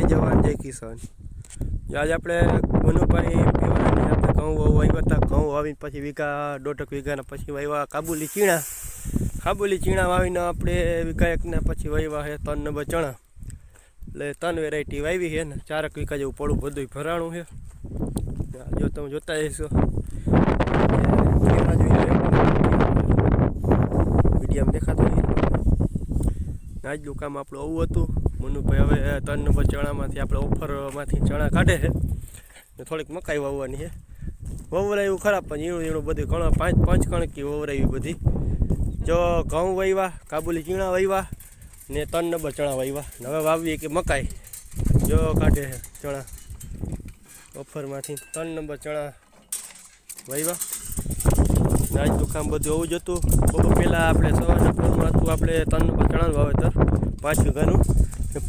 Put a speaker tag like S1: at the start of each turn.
S1: જવાન જય કિસાન। આજે આપણે મનુભાઈ પીવાની આપણે ઘઉં વાવ્યા હતા। ઘઉં વાવીને પછી વીઘા 1.5 વીઘાના પછી વાવ્યા કાબુલી ચીણા વાવીને આપણે વીઘા એકના પછી વાવ્યા છે 3 નંબર ચણા। એટલે 3 વેરાયટી વાવી છે ને 4 વીઘા જેવું પડું બધું ભરાણું છે। જો તમે જોતા જઈશો વિડીયામાં દેખાતો આજનું કામ આપણું આવું હતું। મનુભાઈ હવે 3 નંબર ચણામાંથી આપણે ઓફરમાંથી ચણા કાઢે છે ને થોડીક મકાઈ વાવવાની છે। વવરાયું ખરાબ પણ ઝીણું બધું ઘણા 5 કણકી વવરાવી બધી। જો ઘઉં વાવ્યા, કાબુલી ચીણા વાવ્યા ને 3 નંબર ચણા વાવ્યા। હવે વાવીએ કે મકાઈ જો કાઢે છે ચણા ઓફરમાંથી 3 નંબર ચણા વાવ્યા। આજનું કામ બધું આવું જ હતું। બપોર પહેલાં આપણે સવારના પોરમાં હતું આપણે 3 નંબર ચણાનું વાવેતર 5 વીઘાનું।